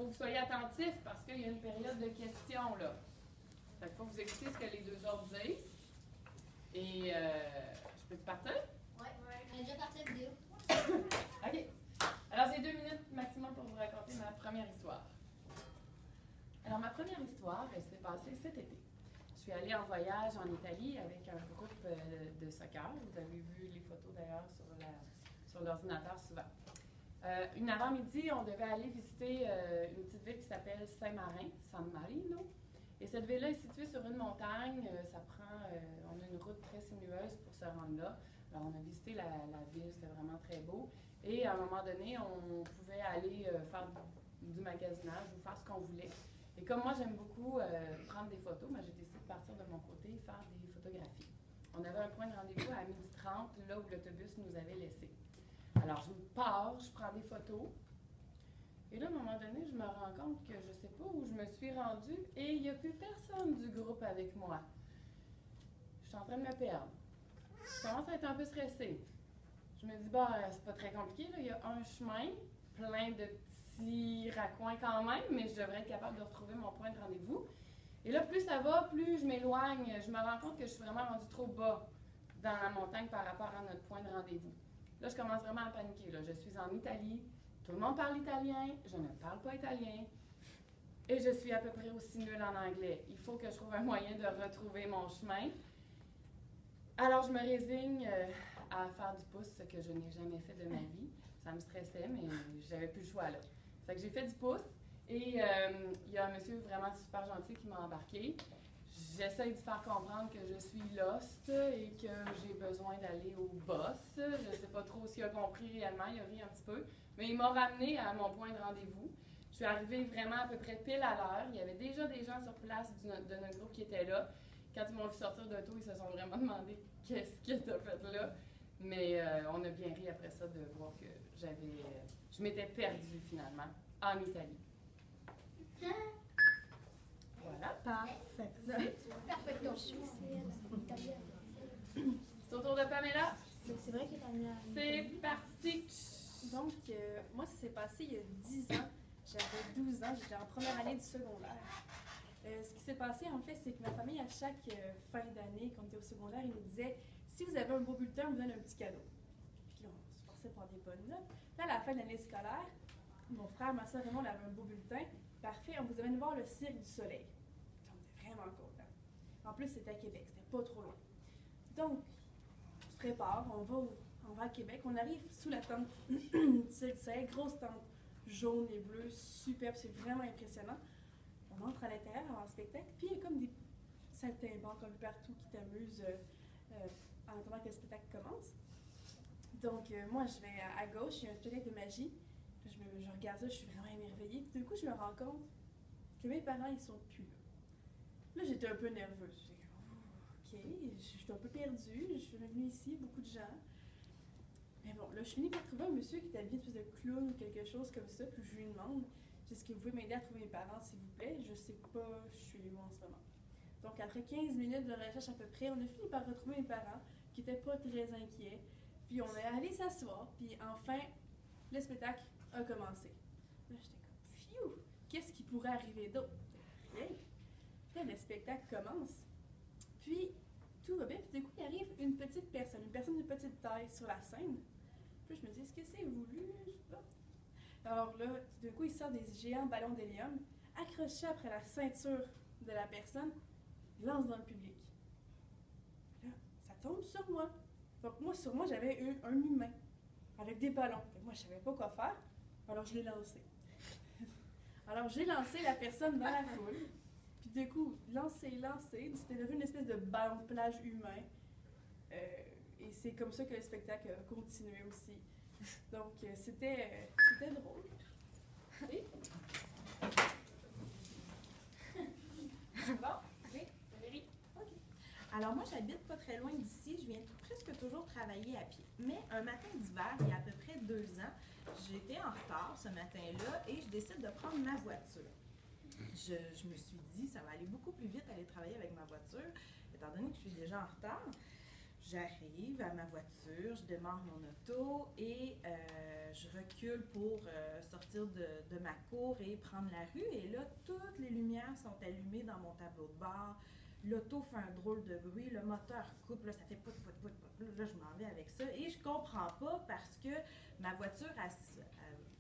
faut que vous soyez attentifs parce qu'il y a une période de questions, là. Fait qu'il faut que vous écoutiez ce que les deux autres disent. Et je peux partir? Ouais, on est déjà parti la vidéo. OK. Alors, j'ai 2 minutes maximum pour vous raconter ma première histoire. Alors, ma première histoire, elle s'est passée cet été. Je suis allée en voyage en Italie avec un groupe de soccer. Vous avez vu les photos d'ailleurs sur l'ordinateur souvent. Une avant-midi, on devait aller visiter une petite ville qui s'appelle Saint-Marin, San Marino. Et cette ville-là est située sur une montagne. On a une route très sinueuse pour se rendre là. Alors, on a visité la ville, c'était vraiment très beau. Et à un moment donné, on pouvait aller faire du magasinage ou faire ce qu'on voulait. Et comme moi, j'aime beaucoup prendre des photos, j'ai décidé de partir de mon côté et faire des photographies. On avait un point de rendez-vous à 12h30, là où l'autobus nous avait laissés. Alors, je pars, je prends des photos. Et là, à un moment donné, je me rends compte que je ne sais pas où je me suis rendue et il n'y a plus personne du groupe avec moi. Je suis en train de me perdre. Je commence à être un peu stressée. Je me dis, c'est pas très compliqué, là. Il y a un chemin, plein de petits raccoins quand même, mais je devrais être capable de retrouver mon point de rendez-vous. Et là, plus ça va, plus je m'éloigne. Je me rends compte que je suis vraiment rendue trop bas dans la montagne par rapport à notre point de rendez-vous. Là, je commence vraiment à paniquer. Là. Je suis en Italie, tout le monde parle italien, je ne parle pas italien, et je suis à peu près aussi nulle en anglais. Il faut que je trouve un moyen de retrouver mon chemin. Alors, je me résigne à faire du pouce, ce que je n'ai jamais fait de ma vie. Ça me stressait, mais j'avais plus le choix là. Fait que j'ai fait du pouce et il y a un monsieur vraiment super gentil qui m'a embarqué. J'essaie de faire comprendre que je suis lost et que j'ai besoin d'aller au boss. Je ne sais pas trop s'il a compris réellement, il a ri un petit peu. Mais il m'a ramené à mon point de rendez-vous. Je suis arrivée vraiment à peu près pile à l'heure. Il y avait déjà des gens sur place de notre groupe qui étaient là. Quand ils m'ont vu sortir d'auto, ils se sont vraiment demandé qu'est-ce que tu as fait là. Mais on a bien ri après ça de voir que je m'étais perdue finalement en Italie. Voilà. Parfait. Perfecto. C'est au tour de Pamela. C'est vrai que t'as mis à... C'est parti. Donc, moi, ça s'est passé il y a 10 ans. J'avais 12 ans, j'étais en première année du secondaire. Ce qui s'est passé, en fait, c'est que ma famille, à chaque fin d'année, quand on était au secondaire, ils nous disaient « Si vous avez un beau bulletin, on vous donne un petit cadeau. » Puis là, on se forçait pour des bonnes notes. Là, à la fin de l'année scolaire, mon frère, ma soeur et moi, on avait un beau bulletin. Parfait, on vous amène voir le Cirque du Soleil. Puis on était vraiment contents. En plus, c'était à Québec, c'était pas trop loin. Donc, on se prépare, on va à Québec. On arrive sous la tente du Cirque du Soleil, grosse tente jaune et bleue, superbe, c'est vraiment impressionnant. On entre à l'intérieur avant le spectacle, puis il y a comme des saltimbanques un peu partout qui t'amusent en attendant que le spectacle commence. Donc, moi, je vais à gauche, il y a un spectacle de magie. Je regarde ça, je suis vraiment émerveillée. Puis, du coup, je me rends compte que mes parents, ils sont plus là. Là, j'étais un peu nerveuse. J'ai dit, OK, je suis un peu perdue, je suis venue ici, beaucoup de gens. Mais bon, là, je finis par trouver un monsieur qui est habillé de clown ou quelque chose comme ça, puis je lui demande, est-ce que vous pouvez m'aider à trouver mes parents, s'il vous plaît? Je sais pas, je suis où en ce moment. Donc, après 15 minutes de recherche à peu près, on a fini par retrouver mes parents, qui n'étaient pas très inquiets. Puis, on est allé s'asseoir, puis enfin, le spectacle a commencé. Là, j'étais comme, pfiou, qu'est-ce qui pourrait arriver d'autre? Rien. Là, le spectacle commence. Puis, tout va bien. Puis, du coup, il arrive une petite personne de petite taille sur la scène. Puis, je me dis, est-ce que c'est voulu? Je sais pas. Alors là, tout d'un coup, il sort des géants ballons d'hélium, accrochés après la ceinture de la personne, lance dans le public. Là, ça tombe sur moi. Donc, sur moi, j'avais un humain avec des ballons. Et moi, je savais pas quoi faire. Alors, je l'ai lancé. Alors, j'ai lancé la personne dans la foule. Puis, du coup, lancé, c'était devenu une espèce de ballon de plage humain. Et c'est comme ça que le spectacle a continué aussi. Donc, c'était drôle. Oui? Bon, oui, Valérie. OK. Alors, moi, j'habite pas très loin d'ici. Je viens presque toujours travailler à pied. Mais un matin d'hiver, il y a à peu près 2 ans, j'étais en retard ce matin-là et je décide de prendre ma voiture. Je me suis dit, ça va aller beaucoup plus vite aller travailler avec ma voiture, étant donné que je suis déjà en retard. J'arrive à ma voiture, je démarre mon auto et je recule pour sortir de ma cour et prendre la rue. Et là, toutes les lumières sont allumées dans mon tableau de bord. L'auto fait un drôle de bruit, le moteur coupe, là, ça fait pout, pout, pout, pout. Là, je m'en vais avec ça. Et je comprends pas parce que ma voiture,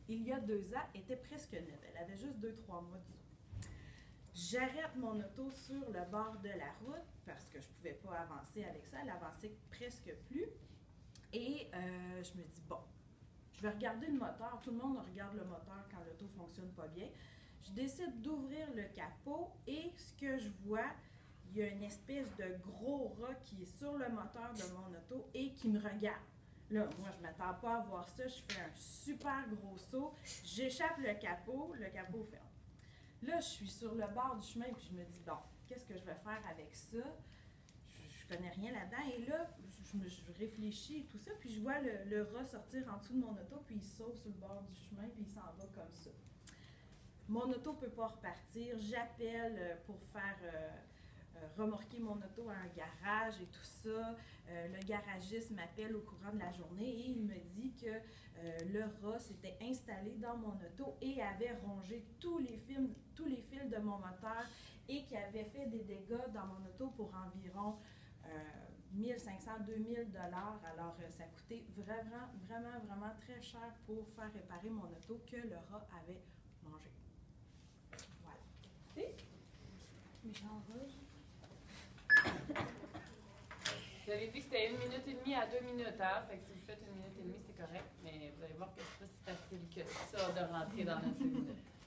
il y a 2 ans, était presque neuve. Elle avait juste 2-3 mois d'usage. J'arrête mon auto sur le bord de la route parce que je ne pouvais pas avancer avec ça. Elle avançait presque plus. Et je me dis, bon, je vais regarder le moteur. Tout le monde regarde le moteur quand l'auto ne fonctionne pas bien. Je décide d'ouvrir le capot et ce que je vois, il y a une espèce de gros rat qui est sur le moteur de mon auto et qui me regarde. Là, moi, je ne m'attends pas à voir ça. Je fais un super gros saut. J'échappe le capot ferme. Là, je suis sur le bord du chemin et je me dis, bon, qu'est-ce que je vais faire avec ça? Je connais rien là-dedans. Et là, je réfléchis et tout ça, puis je vois le rat sortir en dessous de mon auto, puis il saute sur le bord du chemin, puis il s'en va comme ça. Mon auto ne peut pas repartir. J'appelle pour faire remorquer mon auto à un garage et tout ça. Le garagiste m'appelle au courant de la journée et il me dit que le rat s'était installé dans mon auto et avait rongé tous les fils de mon moteur et qui avait fait des dégâts dans mon auto pour environ 1500-2000 $. Alors, ça coûtait vraiment très cher pour faire réparer mon auto que le rat avait mangé. Voilà. Méchant rouge. Vous avez vu que c'était 1 minute et demie à 2 minutes, hein? Fait que si vous faites 1 minute et demie, c'est correct, mais vous allez voir que c'est pas si facile que ça de rentrer dans la 2 minutes.